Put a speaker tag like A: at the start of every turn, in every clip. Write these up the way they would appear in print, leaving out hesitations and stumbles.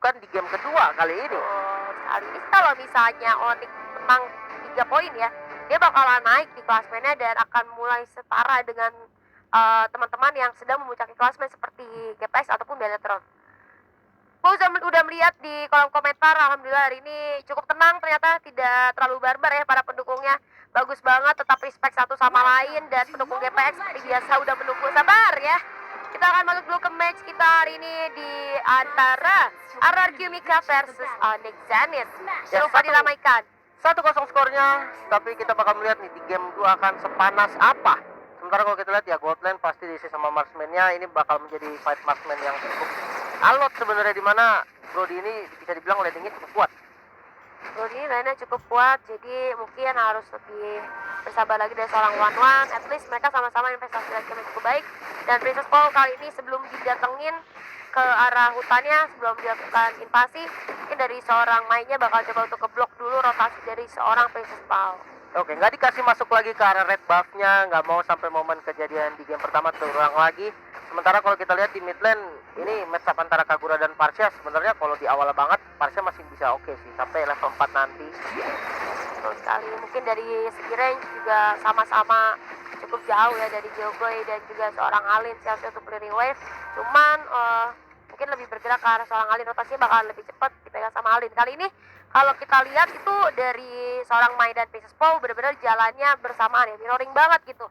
A: dilakukan di game kedua kali ini.
B: Kali ini kalau misalnya Onyx menang 3 poin ya, dia bakalan naik di klasmennya dan akan mulai setara dengan teman-teman yang sedang memuncaki klasmen seperti GPX ataupun Beletron. Gue udah melihat di kolom komentar, alhamdulillah hari ini cukup tenang, ternyata tidak terlalu barbar ya para pendukungnya. Bagus banget, tetap respect satu sama lain, dan pendukung GPX seperti biasa udah menunggu sabar ya. Kita akan masuk dulu ke match kita hari ini di antara RRQ Mika versus Onyx Zenith. Jangan lupa diramaikan.
A: 1-0 skornya, tapi kita bakal melihat nih di game 2 akan sepanas apa. Sementara kalau kita lihat ya Goldland pasti diisi sama marksman-nya, ini bakal menjadi fight marksman yang cukup alot sebenarnya, di mana Brody ini bisa dibilang landingnya cukup kuat.
B: Brody ini lainnya cukup kuat, jadi mungkin harus lebih bersabar lagi dari seorang One. At least mereka sama-sama investasi lagi yang cukup baik. Dan Princess Paul kali ini sebelum didatengin ke arah hutannya, sebelum dilakukan invasi, mungkin dari seorang mainnya bakal coba untuk keblok dulu rotasi dari seorang Princess Paul.
A: Oke, nggak dikasih masuk lagi ke arah red buff-nya, nggak mau sampai momen kejadian di game pertama terulang lagi. Sementara kalau kita lihat di mid lane, ini match up antara Kagura dan Parsia, sebenarnya kalau di awal banget, Parsia masih bisa oke sih, sampai level 4 nanti.
B: Betul sekali, mungkin dari segi range juga sama-sama cukup jauh ya dari Geogoy dan juga seorang Alin siapnya untuk clearing wave. Cuman mungkin lebih bergerak ke arah seorang Alin, rotasinya bakalan lebih cepat dipegang sama Alin. Kali ini kalau kita lihat itu dari seorang Mai dan Princess Paul benar-benar jalannya bersamaan ya, mirroring banget gitu.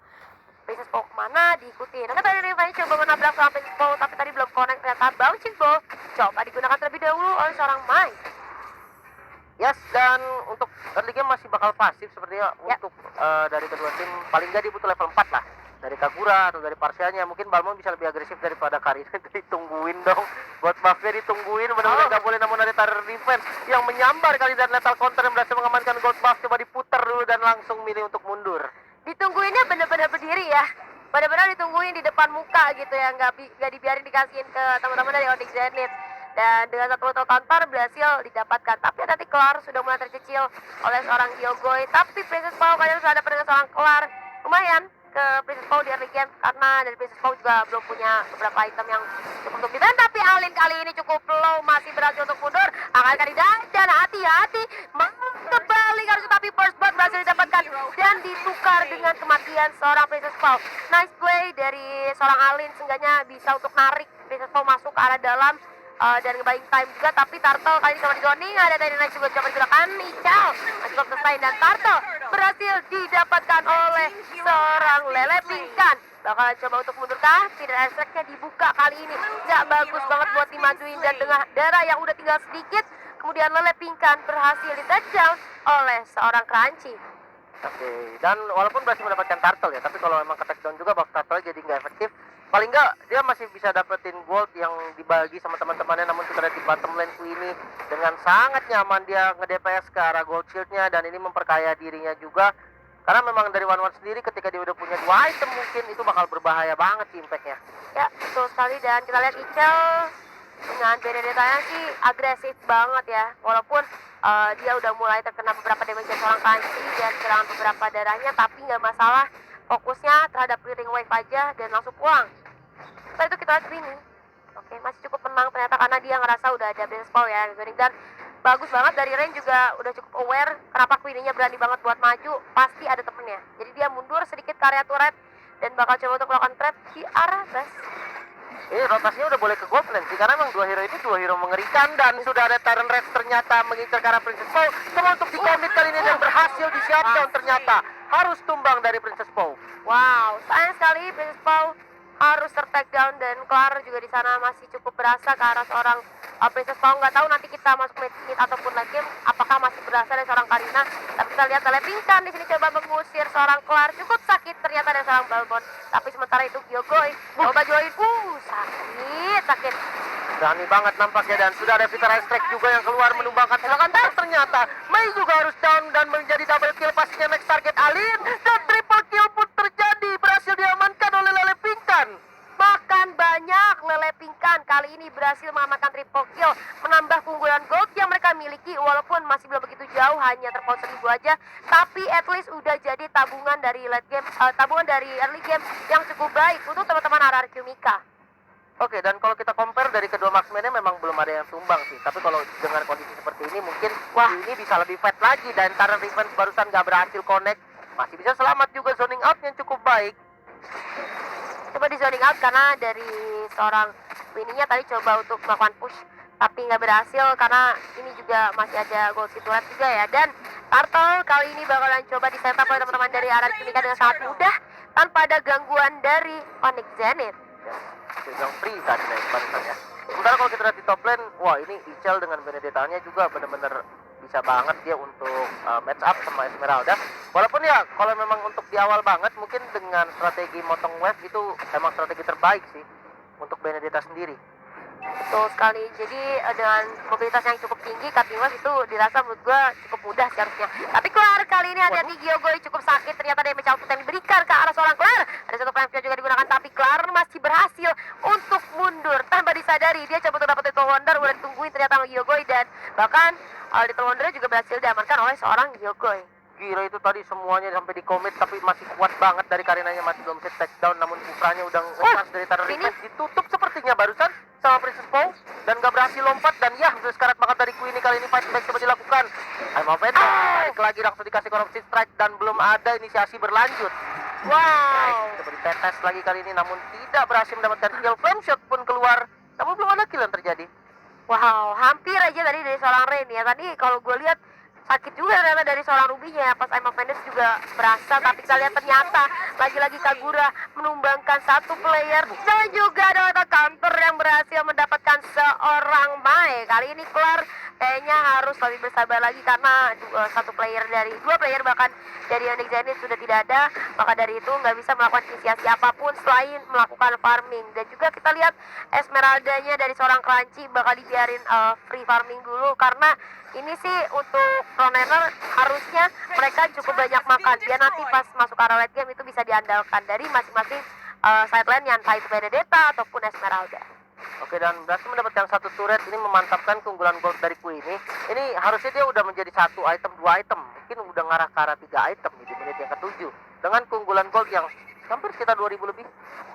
B: Princess Paul kemana diikuti. Nah, tadi Revenge coba menabrak sama Princess Paul, tapi tadi belum connect, ternyata bouncing ball coba digunakan terlebih dahulu oleh seorang Mai.
A: Yes, dan untuk early game masih bakal pasif sepertinya ya. Untuk dari kedua tim paling nggak dia butuh level 4 lah. Dari Kagura atau dari Parsianya, mungkin Balmon bisa lebih agresif daripada Karina. Ditungguin dong, buat buffnya ditungguin, benar-benar nggak boleh. Namun ada Tower Defense yang menyambar kali dan lethal counter yang berhasil mengamankan gold buff. Coba diputar dulu dan langsung milih untuk mundur.
B: Ditungguinnya benar-benar berdiri ya, benar-benar ditungguin di depan muka gitu ya, nggak dibiarin dikasihin ke teman-teman dari Onyx Zenith. Dan dengan satu lethal counter berhasil didapatkan, tapi nanti Kelar sudah mulai tercicil oleh seorang Geogoy. Tapi Princess Paul kalian sudah ada dengan seorang Kelar, lumayan ke Princess Paul di early game, karena dari Princess Paul juga belum punya beberapa item yang cukup untuk defend. Tapi Alin kali ini cukup low, masih berhasil untuk mundur, akan dan hati-hati mau kembali harus, tapi first blood berhasil didapatkan dan ditukar dengan kematian seorang Princess Paul. Nice play dari seorang Alin, seenggaknya bisa untuk narik Princess Paul masuk ke arah dalam dan ngebaying time juga. Tapi Turtle kali ini coba digoning, ada Dynamite juga coba digunakan, Ical masih belum selesai, dan Turtle berhasil didapatkan oleh seorang Lele Pingkan. Bakalan coba untuk mundur kah? Tidak, airstrike-nya dibuka kali ini, nggak bagus banget buat dimajuin, dan dengan darah yang udah tinggal sedikit, kemudian Lele Pingkan berhasil di touchdown oleh seorang Crunchy.
A: Oke, dan walaupun berhasil mendapatkan turtle ya, tapi kalau memang ke takedown juga buff turtle jadi nggak efektif. Paling nggak dia masih bisa dapetin gold yang dibagi sama teman-temannya. Namun kita lihat di bottom lane ini dengan sangat nyaman dia nge-DPS ke arah gold shieldnya, dan ini memperkaya dirinya juga. Karena memang dari One sendiri ketika dia udah punya 2 item mungkin itu bakal berbahaya banget sih impactnya.
B: Ya, betul sekali. Dan kita lihat Ical dengan Benedetta-nya sih agresif banget ya, walaupun dia udah mulai terkena beberapa damage dari seorang Kanji dan kehilangan beberapa darahnya, tapi nggak masalah, fokusnya terhadap clearing wave aja dan langsung pulang. Setelah itu kita lihat Queenie. Oke, masih cukup menang ternyata karena dia ngerasa udah ada Princess Paul ya, dan bagus banget dari range juga udah cukup aware kenapa Queenie-nya berani banget buat maju, pasti ada temennya. Jadi dia mundur sedikit ke area turret dan bakal coba untuk melakukan trap di arah base.
A: Ini rotasinya udah boleh ke Goldland sih, karena memang 2 hero ini 2 hero mengerikan, dan sudah ada Tyrant Red ternyata mengincar ke arah Princess Paul. Coba untuk di-commit kali ini dan berhasil di shutdown, ternyata harus tumbang dari Princess Paul.
B: Wow, sayang sekali Princess Paul harus ter-takedown, dan Kelar juga di sana masih cukup berasa ke arah seorang Princess Paul. Nggak tahu nanti kita masuk mid ataupun late game apakah masih berasa dari seorang Karina. Tapi kita lihat Lele Pingkan di sini coba mengusir seorang Kelar, cukup sakit ternyata dari seorang Balmon. Tapi sementara itu Geogoy coba join, sakit.
A: Berani banget nampaknya, dan sudah ada Vita Strike juga yang keluar menumbangkan serangan. Dan ternyata Mei juga harus down dan menjadi double kill, pastinya next target Alin, dan triple kill pun terjadi, berhasil diamankan oleh Lele Pingkan.
B: Makan banyak Lele Pingkan kali ini berhasil mengamankan triple kill, menambah keunggulan gold yang mereka miliki, walaupun masih belum begitu jauh, hanya terpaut 1000 aja, tapi at least udah jadi tabungan dari late game, tabungan dari early game yang cukup baik untuk teman-teman RRQ Mika.
A: Oke, dan kalau kita compare dari kedua marksman-nya memang belum ada yang tumbang sih. Tapi kalau dengan kondisi seperti ini mungkin ini bisa lebih fight lagi. Dan Tyrant Revenge barusan nggak berhasil connect, masih bisa selamat juga, zoning out yang cukup baik.
B: Coba di zoning out karena dari seorang Winnie-nya tadi coba untuk melakukan push tapi nggak berhasil karena ini juga masih ada gold turret juga ya. Dan Turtle kali ini bakalan coba di setup oleh teman-teman dari arah Kunika dengan sangat mudah tanpa ada gangguan dari Onyx Zenith.
A: Yang free tadi naik barusan ya. Sementara kalau kita lihat di top lane, wah ini Ichel dengan Benedetta-nya juga benar-benar bisa banget dia untuk match up sama Esmeralda. Walaupun ya kalau memang untuk di awal banget mungkin dengan strategi motong wave itu emang strategi terbaik sih untuk Benedetta sendiri.
B: Betul sekali. Jadi dengan mobilitas yang cukup tinggi, cutting wave itu dirasa menurut gue cukup mudah seharusnya. Tapi Kelar kali ini hati-hati, Gyogoi cukup sakit. Ternyata damage output yang diberikan ke arah seorang Kelar. Ada satu flame juga digunakan, tapi Kelar masih berhasil untuk mundur tanpa disadari. Dia coba untuk dapat Little Wonder, udah ditungguin ternyata sama Gyogoi. Dan bahkan Little Wonder juga berhasil diamankan oleh seorang Gyogoi.
A: Gila itu tadi semuanya sampai di commit tapi masih kuat banget dari Karinanya, masih belum set takedown, namun putranya udah ngepas dari Tyrant Revenge. Ditutup sepertinya barusan sama Princess Paul dan gak berhasil lompat. Dan ya sudah sekarat banget dari Queenie kali ini, fight back coba dilakukan. I'm offended, tarik lagi langsung dikasih corruption strike dan belum ada inisiasi berlanjut.
B: Wow.
A: Coba ditetes lagi kali ini namun tidak berhasil mendapatkan kill. Flame shot pun keluar namun belum ada kill yang terjadi.
B: Wow, hampir aja tadi dari seorang Rain ya. Tadi kalau gue lihat sakit juga ternyata dari seorang Ruby-nya ya. Pas I'm offended juga berasa, tapi kita lihat ternyata lagi-lagi Kagura menumbangkan satu player. Dan juga ada counter yang berhasil mendapatkan seorang Mai. Kali ini Kelar kayaknya harus lebih bersabar lagi karena dua player bahkan dari Onyx Zenith sudah tidak ada. Maka dari itu nggak bisa melakukan inisiasi apapun selain melakukan farming. Dan juga kita lihat Esmeralda-nya dari seorang Crunchy bakal dibiarin free farming dulu karena ini sih untuk frontliner harusnya mereka cukup banyak makan biar nanti pas masuk arah late game itu bisa diandalkan dari masing-masing sideline-nya, entah itu Benedetta ataupun Esmeralda.
A: Oke, dan berhasil mendapatkan satu turret, ini memantapkan keunggulan gold dari Queenie. Ini harusnya dia udah menjadi 1 item, 2 item, mungkin udah ngarah ke arah 3 item di menit yang ke-7 dengan keunggulan gold yang hampir sekitar 2000 lebih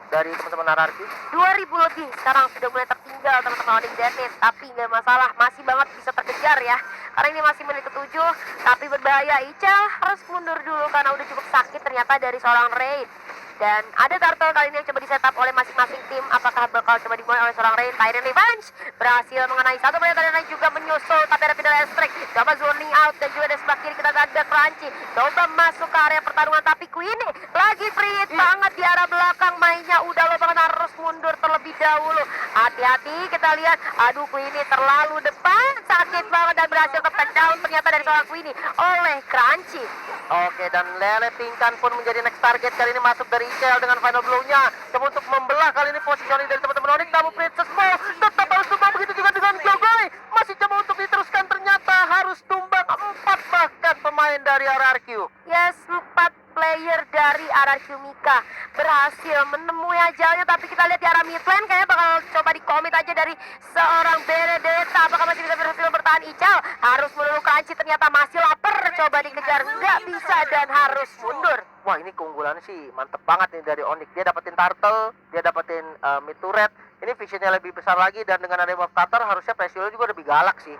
A: dari teman-teman RRQ.
B: 2000 lebih sekarang sudah mulai tertinggal teman-teman Onyx Zenith, tapi nggak masalah, masih banget bisa terkejar ya karena ini masih menit ke-7. Tapi berbahaya, Ichel harus mundur dulu karena udah cukup sakit ternyata dari seorang Raid. Dan ada Turtle kali ini yang coba di-setup oleh masing-masing tim. Apakah bakal coba dimulai oleh seorang Rain? Tyrant Revenge berhasil mengenai satu player, Tyrant juga menyusul, tapi ada pindah strike. Coba zoning out dan juga dari sebelah kiri kita ada Crunchy. Coba masuk ke area pertarungan, tapi Queenie lagi free hit banget di arah belakang. Mainnya udah lo banget, harus mundur terlebih dahulu. Hati-hati, kita lihat. Aduh, Queenie terlalu depan. Sakit banget dan berhasil ke down ternyata dari seorang Queenie oleh Crunchy.
A: Oke, dan Lele Pingkan pun menjadi next target kali ini, masuk dari Ichel dengan final blow-nya. Coba untuk membelah kali ini positioning dari teman-teman Onyx, namun Princess Mo tetap harus tumbang, begitu juga dengan Gyogoi. Masih coba untuk diteruskan, ternyata harus tumbang 4 bahkan pemain dari RRQ.
B: Yes, 4 player dari RRQ Mika berhasil menemui ajalnya, tapi kita lihat di arah mid lane kayaknya bakal coba di-commit aja dari seorang Benedetta. Apakah masih bisa berhasil bertahan? Ichel harus menurut Crunchy, ternyata masih lapar, coba dikejar, nggak bisa dan harus mundur.
A: Wah, ini keunggulannya sih mantep banget nih dari Onyx. Dia dapetin Turtle, dia dapetin mid turret. Ini visionnya lebih besar lagi dan dengan ada Wave Cutter harusnya pressure juga lebih galak sih.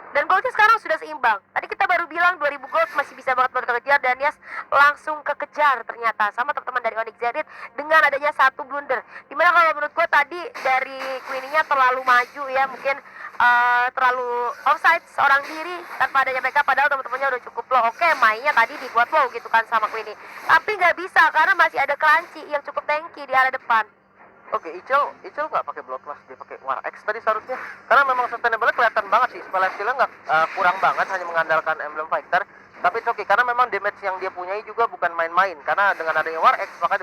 B: Dan goldnya sekarang sudah seimbang. Tadi kita baru bilang 2000 gold masih bisa banget buat kekejar, dan Yas langsung kekejar ternyata sama teman-teman dari Onyx Zenith dengan adanya satu blunder. Dimana kalau menurut gue tadi dari Queenie-nya terlalu maju ya, mungkin terlalu offside seorang diri tanpa adanya backup, padahal teman-temannya udah cukup low. Oke, mainnya tadi dibuat low gitu kan sama Queenie. Tapi nggak bisa karena masih ada Crunchy yang cukup tanky di arah depan.
A: Oke, Ichel nggak pakai Bloodlust, dia pakai War X tadi seharusnya. Karena memang sustainable kelihatan banget sih, spell skill-nya nggak kurang banget, hanya mengandalkan Emblem Fighter. Tapi itu oke, karena memang damage yang dia punyai juga bukan main-main. Karena dengan adanya War X, maka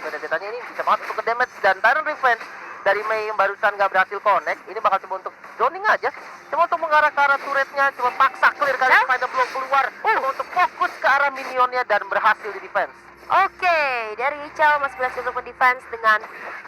A: Benedetta-nya ini bisa banget untuk ke damage. Dan Tyrant Revenge dari Mei yang barusan nggak berhasil connect, ini bakal coba untuk zoning aja. Coba untuk mengarah ke arah turretnya, coba paksa clear kali ini, final blow keluar. Coba untuk fokus ke arah minionnya dan berhasil di defense.
B: Oke, dari Ichal masih berhasil untuk defense dengan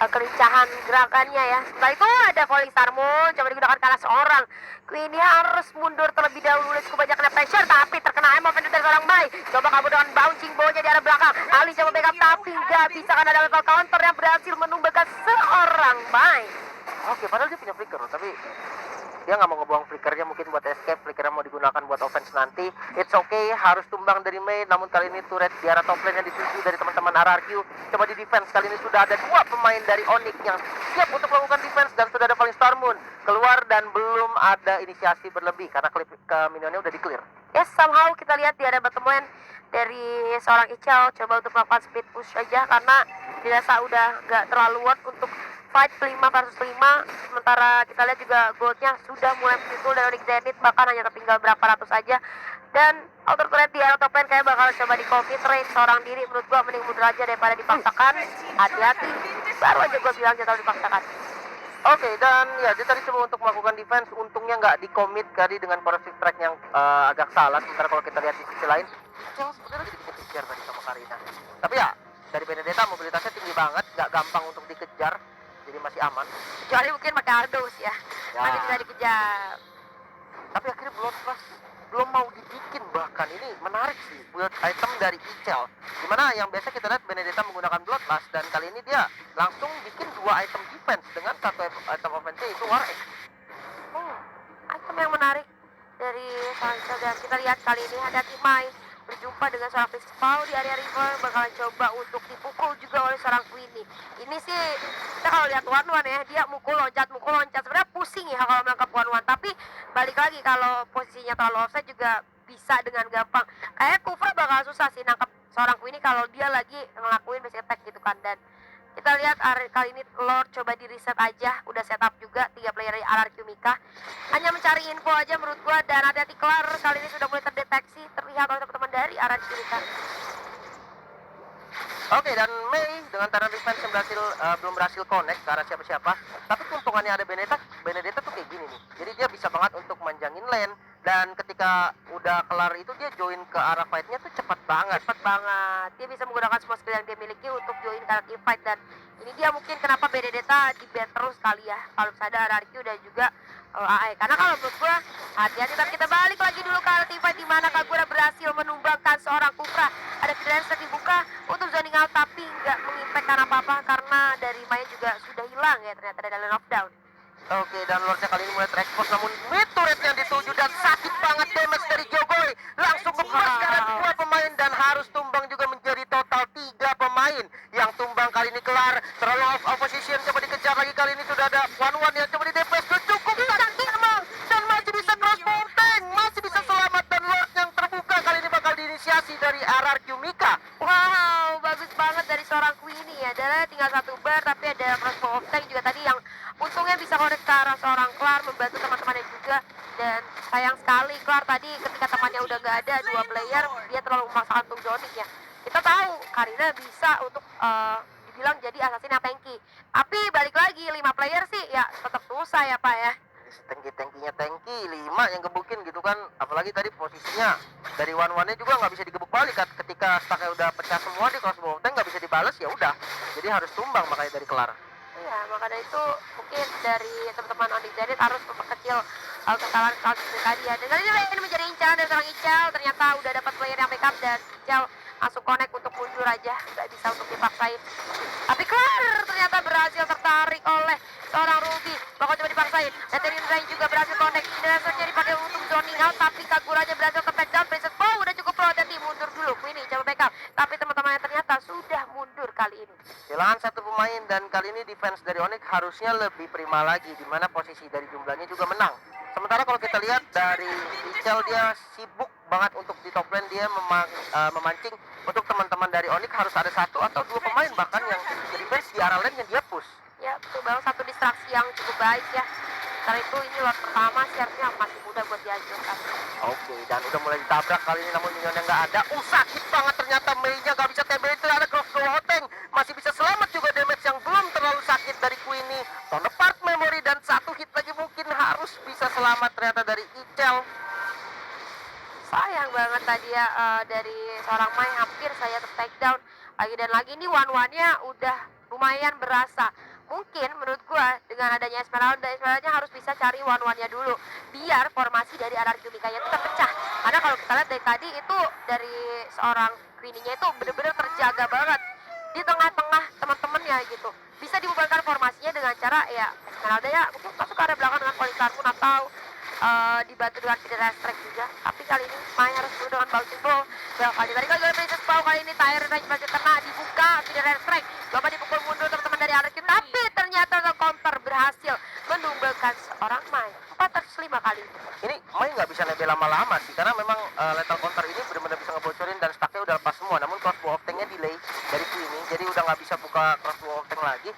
B: kelincahan gerakannya ya. Setelah itu ada falling star moon, coba digunakan kalah seorang. Queenie harus mundur terlebih dahulu, cukup banyak kena pressure, tapi terkena emof dari seorang Mai. Coba kabur dengan bouncing bawahnya di arah belakang. Ali coba backup, tapi nggak bisa karena ada level counter yang berhasil menumbangkan seorang Mai.
A: Oke, padahal dia punya flicker, tapi dia nggak mau ngebuang flickernya, mungkin buat escape. Flickernya mau digunakan buat offense nanti. It's okay, harus tumbang dari Mei. Namun kali ini turret di arah top lane yang dituju dari teman-teman RRQ. Coba di defense, kali ini sudah ada 2 pemain dari Onyx yang siap untuk melakukan defense. Dan sudah ada Falling Star Moon keluar dan belum ada inisiasi berlebih karena klip ke minionnya udah di clear.
B: Yes, somehow kita lihat di ada bottom lane dari seorang Ichal coba untuk melakukan speed push saja karena dirasa udah nggak terlalu worth untuk fight 5 versus 5. Sementara kita lihat juga goldnya sudah mulai muncul dari Onyx Zenith, bahkan hanya tertinggal berapa ratus saja. Dan outer turret di arah top lane kayak bakal coba di commit rate seorang diri. Menurut gua mending mundur aja daripada dipaksakan. Hati-hati, baru aja gua bilang jangan dipaksakan.
A: Oke, dan ya dia tadi coba untuk melakukan defense, untungnya nggak di-commit tadi dengan corrosive strike yang agak salah. Sementara kalau kita lihat di sisi lain, Ichal sebenarnya lagi dikejar tadi sama Karina. Tapi ya, dari Benedetta mobilitasnya tinggi banget, nggak gampang untuk dikejar, jadi masih aman.
B: Kecuali mungkin pakai Ardos ya, masih bisa dikejar.
A: Tapi akhirnya Bloodlust belum mau dibikin, bahkan ini menarik sih build item dari Ichal. Dimana yang biasa kita lihat Benedetta menggunakan Bloodlust, dan kali ini dia langsung bikin 2 item defense dengan 1 item offense itu War Egg.
B: Item yang menarik dari seorang Ichal, dan kita lihat kali ini ada Timai berjumpa dengan seorang Fistfall di area river, bakalan coba untuk dipukul juga oleh seorang Queenie. Ini sih kita kalau lihat one-one ya, dia mukul loncat sebenarnya pusing ya kalau menangkap one-one, tapi balik lagi kalau posisinya terlalu offside juga bisa dengan gampang. Kayak Kufra bakal susah sih nangkap seorang Queenie kalau dia lagi ngelakuin basic attack gitu kan. Dan kita lihat kali ini Lord coba di reset aja, udah setup juga 3 player dari RRQ Mika. Hanya mencari info aja menurut gua, dan hati-hati kelar kali ini sudah mulai terdeteksi, terlihat oleh teman-teman dari RRQ Mika.
A: Oke, dan Mei dengan Terran Defense yang belum berhasil connect ke arah siapa-siapa. Tapi keuntungannya ada Benedetta tuh kayak gini nih. Jadi dia bisa banget untuk manjangin lane, dan ketika udah kelar itu dia join ke arah fightnya tuh cepat banget.
B: Dia bisa menggunakan semua skill yang dia miliki untuk join ke arah team fight, dan ini dia mungkin kenapa Benedetta di ban terus kali ya. Kalau sadar RRQ dan juga AE. Karena kalau menurut gua hati-hati, tapi kita balik lagi dulu ke arah team fight di mana Kagura berhasil menumbangkan seorang Kufra. Ada clearance dibuka untuk zoning out, tapi nggak mengimpakkan apa-apa karena dari Maya juga sudah hilang ya ternyata dari Lane of Down.
A: Oke, dan Lordnya kali ini mulai terekspos, namun mid turret yang dituju dan sakit banget damage dari Jogoy. Langsung ngebas ke arah 2 pemain dan harus tumbang juga menjadi total 3 pemain yang tumbang. Kali ini kelar, terlalu off opposition, coba dikejar lagi. Kali ini sudah ada one-one yang coba di DPS, cukup sakit emang, dan masih bisa crossbow tank, masih bisa selamat, dan Lord yang terbuka kali ini bakal diinisiasi dari RRQ Mika.
B: Wow, bagus banget dari seorang Queenie ya. Ada tinggal 1 bar, tapi ada crossbow of tank juga tadi yang untungnya bisa connect ke arah seorang Clar, membantu teman-temannya juga. Dan sayang sekali Clar tadi ketika temannya udah gak ada 2 player, dia terlalu memaksakan untuk zoning ya. Kita tahu Karina bisa untuk dibilang jadi assassin yang tanky, tapi balik lagi 5 player sih ya tetap susah ya Pak ya.
A: Tankinya tanky 5 yang gebukin gitu kan, apalagi tadi posisinya dari one-one-nya juga nggak bisa digebuk balik kan. Ketika stacknya udah pecah semua di crossbow tank nggak bisa dibales, ya udah jadi harus tumbang makanya dari kelar.
B: Iya, makanya itu mungkin dari teman-teman Onyx Zenith harus memperkecil kesalahan seperti tadi ya. Dan kali ini menjadi incaran dari seorang Ichal, ternyata udah dapat player yang backup dan Ichal langsung connect untuk mundur aja, nggak bisa untuk dipaksain. Tapi Clar ternyata berhasil tertarik oleh seorang Ruby, bakal coba dipaksain. Dan dari Rain juga berhasil connect, dasarnya dipakai untuk zoning out, tapi Kaguranya berhasil ke back down. Princess Paul udah cukup pro, jadi mundur dulu. Queenie coba backup, tapi teman-temannya ternyata sudah mundur kali ini.
A: Kehilangan 1 pemain, dan kali ini defense dari Onyx harusnya lebih prima lagi, di mana posisi dari jumlahnya juga menang. Sementara kalau kita lihat dari Ichal, dia sibuk banget untuk di top lane, dia memancing untuk teman-teman dari Onyx harus ada 1 atau 2 pemain bahkan yang defense di arah lane yang dia push.
B: Ya betul banget, satu distraksi yang cukup baik ya. Karena itu ini lot pertama sih harusnya masih mudah buat dihancurkan.
A: Oke, dan udah mulai ditabrak kali ini, namun minionnya nggak ada. Sakit banget ternyata, Mei-nya nggak bisa TB, itu ada crossbow tank. Masih bisa selamat juga, damage yang belum terlalu sakit dari Queenie. Sound part memory dan 1 hit lagi mungkin harus bisa selamat ternyata dari Ichal.
B: Sayang banget tadi ya, dari seorang Mai hampir saya take down lagi dan lagi. Ini one-one-nya udah lumayan berasa. Mungkin menurut gua dengan adanya Esmeralda harus bisa cari one-one-nya dulu biar formasi dari RRQ Mikanya itu terpecah. Karena kalau kita lihat dari tadi itu dari seorang Queenie-nya itu bener-bener terjaga banget di tengah-tengah teman-temannya gitu. Bisa dibubarkan formasinya dengan cara ya Esmeralda ya mungkin masuk ke area belakang dengan Colin Carmoon atau dibantu dengan Fidel Strike juga. Tapi kali ini Maya harus dulu dengan bouncing ball. Kali tadi kalau Princess Pau kali ini tire range masih kena dibuka Fidel Strike. Bapak dipukul mundur teman-teman dari RRQ, tapi ternyata the counter berhasil menumbangkan seorang Maya 405 kali ini.
A: Ini Mai nggak bisa nebel lama-lama sih, karena memang lethal counter ini benar-benar bisa ngebocorin dan stacknya udah lepas semua. Namun crossbow of tanknya delay dari Queenie, jadi udah nggak bisa buka crossbow of tank lagi.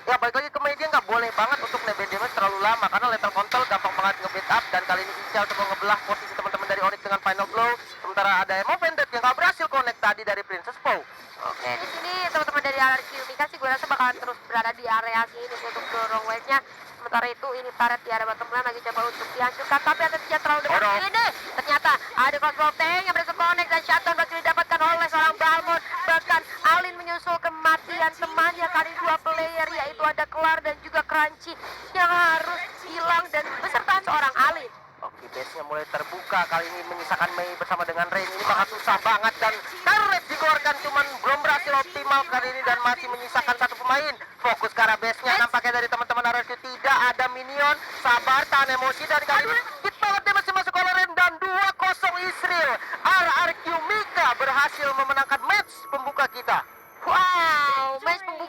A: Ya balik lagi ke Mai, dia nggak boleh banget untuk nebel damage terlalu lama karena lethal counter gampang banget nge-beat up, dan kali ini Ica untuk ngebelah posisi teman-teman dari Onyx dengan final blow. Sementara ada Emo Bandit yang nggak berhasil connect tadi dari Princess Pau.
B: Oke, di sini teman-teman dari RRQ Mika sih gue rasa bakalan terus berada di area sini untuk dorong wave-nya. Sementara itu ini turret di area bottom lane lagi coba untuk dihancurkan, tapi ada tidak terlalu dekat ini. Ternyata ada crossbow tank yang berhasil connect dan shutdown berhasil didapatkan oleh seorang Balmond. Bahkan Alin menyusul kematian temannya kali dua player, yaitu ada Kelar dan juga Crunchy yang harus hilang dan beserta seorang Alin.
A: Oke, base-nya mulai terbuka. Kali ini menyisakan Mei bersama dengan Rain. Ini bakal susah banget, dan turret dikeluarkan cuman belum berhasil optimal kali ini dan masih menyisakan satu pemain. Fokus ke arah base-nya nampaknya dari teman-teman RRQ. Tidak ada minion. Sabar, tahan emosi, dan kali ini hit banget dia masih masuk oleh Rain dan 2-0 Israel. RRQ Mika berhasil memenangkan match pembuka kita.
B: Wow, match pembuka